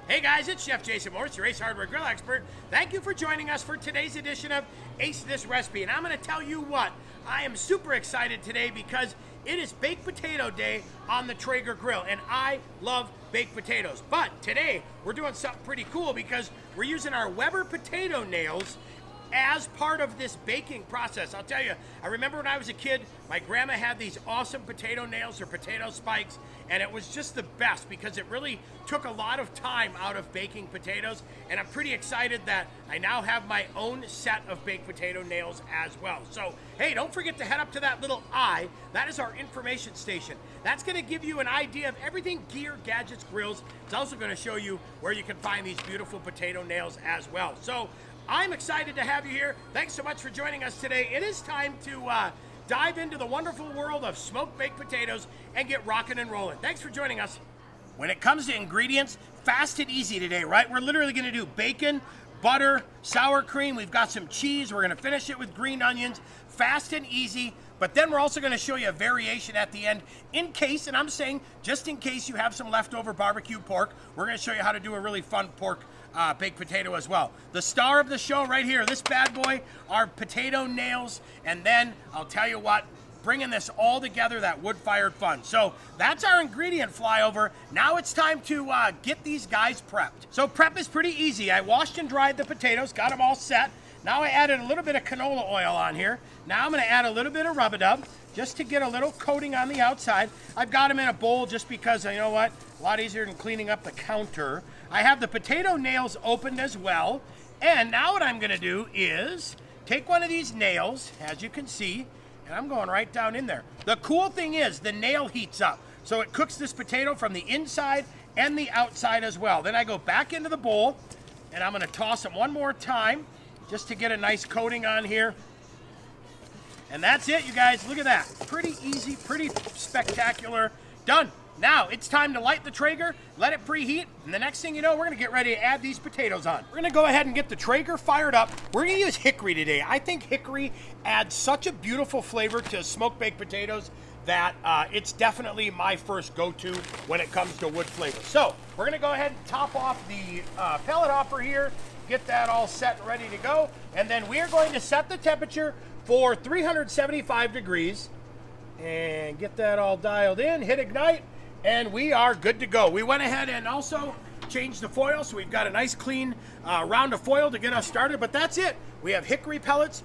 Hey guys, it's Chef Jason Morris, your Ace Hardware Grill expert. Thank you for joining us for today's edition of Ace This Recipe. And I'm going to tell you what, I am super excited today because it is Baked Potato Day on the Traeger grill, and I love baked potatoes. But today, we're doing something pretty cool because we're using our Weber potato nails as part of this baking process. I'll tell you, I remember when I was a kid, my grandma had these awesome potato nails or potato spikes, and it was just the best because it really took a lot of time out of baking potatoes, and I'm pretty excited that I now have my own set of baked potato nails as well. So, hey, don't forget to head up to that little eye. That is our information station. That's gonna give you an idea of everything gear, gadgets, grills. It's also gonna show you where you can find these beautiful potato nails as well. So, I'm excited to have you here. Thanks so much for joining us today. It is time to dive into the wonderful world of smoked baked potatoes and get rocking and rolling. Thanks for joining us. When it comes to ingredients, fast and easy today, right? We're literally gonna do bacon, butter, sour cream. We've got some cheese. We're gonna finish it with green onions. Fast and easy. But then we're also gonna show you a variation at the end in case, and I'm saying just in case you have some leftover barbecue pork, we're gonna show you how to do a really fun pork baked potato as well. The star of the show right here, this bad boy, are potato nails. And then I'll tell you what, bringing this all together, that wood-fired fun. So that's our ingredient flyover. Now it's time to get these guys prepped. So prep is pretty easy. I washed and dried the potatoes, got them all set. Now I added a little bit of canola oil on here. Now I'm gonna add a little bit of rub-a-dub just to get a little coating on the outside. I've got them in a bowl just because, you know what, a lot easier than cleaning up the counter. I have the potato nails opened as well. And now what I'm gonna do is take one of these nails, as you can see, and I'm going right down in there. The cool thing is the nail heats up, so it cooks this potato from the inside and the outside as well. Then I go back into the bowl, and I'm gonna toss them one more time just to get a nice coating on here. And that's it, you guys. Look at that. Pretty easy, pretty spectacular. Done. Now, it's time to light the Traeger, let it preheat, and the next thing you know, we're gonna get ready to add these potatoes on. We're gonna go ahead and get the Traeger fired up. We're gonna use hickory today. I think hickory adds such a beautiful flavor to smoked baked potatoes that it's definitely my first go-to when it comes to wood flavor. So, we're gonna go ahead and top off the pellet hopper here, get that all set and ready to go, and then we're going to set the temperature for 375 degrees and get that all dialed in, hit ignite, and we are good to go. We went ahead and also changed the foil, so we've got a nice clean round of foil to get us started, but that's it. We have hickory pellets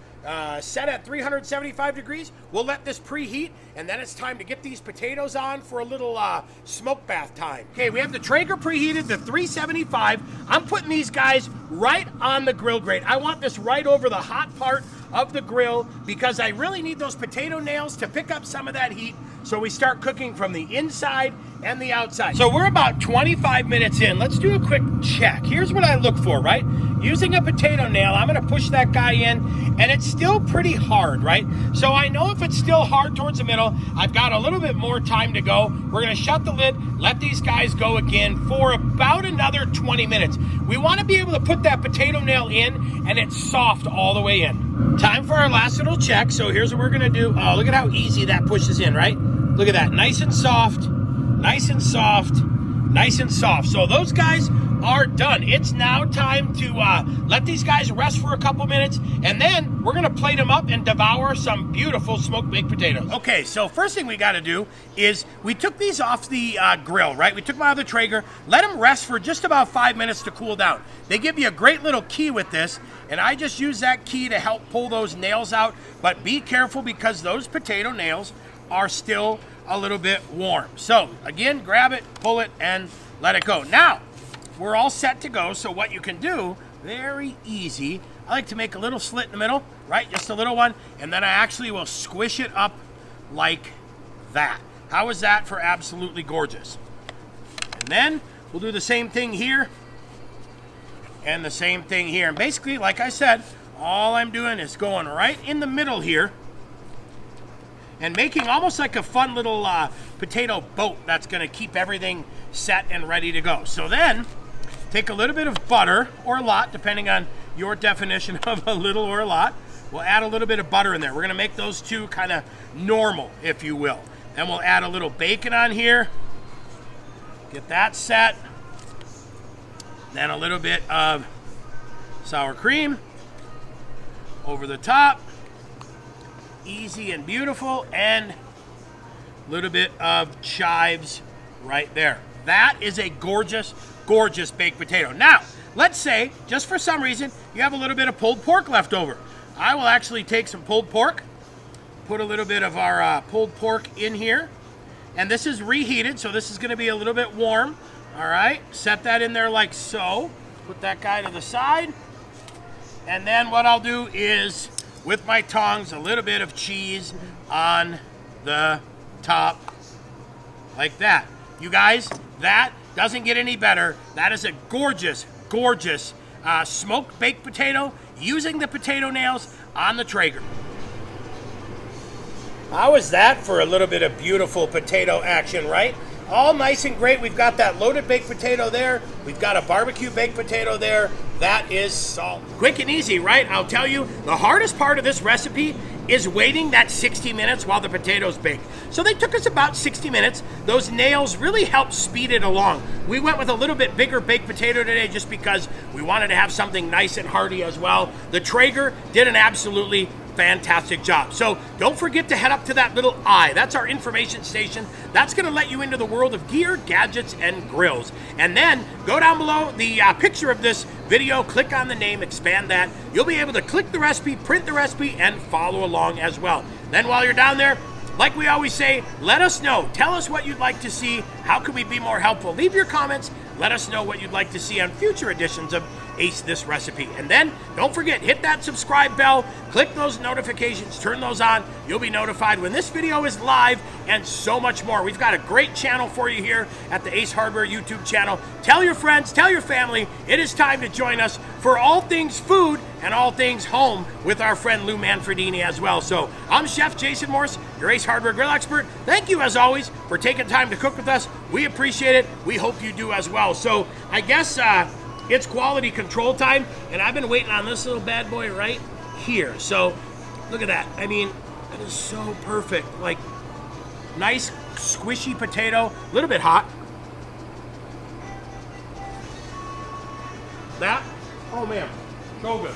set at 375 degrees. We'll let this preheat, and then it's time to get these potatoes on for a little smoke bath time. Okay, we have the Traeger preheated to 375. I'm putting these guys right on the grill grate. I want this right over the hot part of the grill because I really need those potato nails to pick up some of that heat so we start cooking from the inside and the outside. So we're about 25 minutes in. Let's do a quick check. Here's what I look for, right? Using a potato nail, I'm gonna push that guy in, and it's still pretty hard, right? So I know if it's still hard towards the middle, I've got a little bit more time to go. We're gonna shut the lid, let these guys go again for about another 20 minutes. We wanna be able to put that potato nail in, and it's soft all the way in. Time for our last little check. So here's what we're gonna do. Oh, look at how easy that pushes in, right? Look at that, nice and soft, nice and soft, nice and soft. So those guys are done. It's now time to let these guys rest for a couple minutes, and then we're gonna plate them up and devour some beautiful smoked baked potatoes. Okay, so first thing we gotta do is we took these off the grill, right? We took them out of the Traeger, let them rest for just about 5 minutes to cool down. They give you a great little key with this, and I just use that key to help pull those nails out, but be careful because those potato nails are still a little bit warm. So again, grab it, pull it, and let it go. Now, we're all set to go, so what you can do, very easy, I like to make a little slit in the middle, right? Just a little one, and then I actually will squish it up like that. How is that for absolutely gorgeous? And then we'll do the same thing here, and the same thing here. And basically, like I said, all I'm doing is going right in the middle here, and making almost like a fun little potato boat that's gonna keep everything set and ready to go. So then, take a little bit of butter, or a lot, depending on your definition of a little or a lot. We'll add a little bit of butter in there. We're gonna make those two kind of normal, if you will. Then we'll add a little bacon on here. Get that set. Then a little bit of sour cream over the top. Easy and beautiful. And a little bit of chives right there. That is a gorgeous, gorgeous baked potato. Now, let's say, just for some reason, you have a little bit of pulled pork left over. I will actually take some pulled pork, put a little bit of our pulled pork in here, and this is reheated, so this is going to be a little bit warm. All right, set that in there like so. Put that guy to the side, and then what I'll do is, with my tongs, a little bit of cheese on the top, like that. You guys, that doesn't get any better. That is a gorgeous, gorgeous smoked baked potato using the potato nails on the Traeger. How is that for a little bit of beautiful potato action, right? All nice and great. We've got that loaded baked potato there. We've got a barbecue baked potato there. That is salt. Quick and easy, right? I'll tell you, the hardest part of this recipe is waiting that 60 minutes while the potatoes bake. So they took us about 60 minutes. Those nails really helped speed it along. We went with a little bit bigger baked potato today just because we wanted to have something nice and hearty as well. The Traeger did an absolutely fantastic job. So don't forget to head up to that little eye. That's our information station. That's going to let you into the world of gear, gadgets, and grills. And then go down below the picture of this video, click on the name, expand that. You'll be able to click the recipe, print the recipe, and follow along as well. Then while you're down there, like we always say, let us know. Tell us what you'd like to see. How can we be more helpful? Leave your comments. Let us know what you'd like to see on future editions of Ace This Recipe. And then don't forget, hit that subscribe bell, click those notifications, turn those on. You'll be notified when this video is live and so much more. We've got a great channel for you here at the Ace Hardware YouTube channel. Tell your friends, tell your family, it is time to join us for all things food and all things home with our friend Lou Manfredini as well. So I'm Chef Jason Morse, your Ace Hardware Grill expert. Thank you as always for taking time to cook with us. We appreciate it. We hope you do as well. So I guess it's quality control time, and I've been waiting on this little bad boy right here. So look at that. I mean, it is so perfect. Like, nice squishy potato, a little bit hot. That, oh man, so good.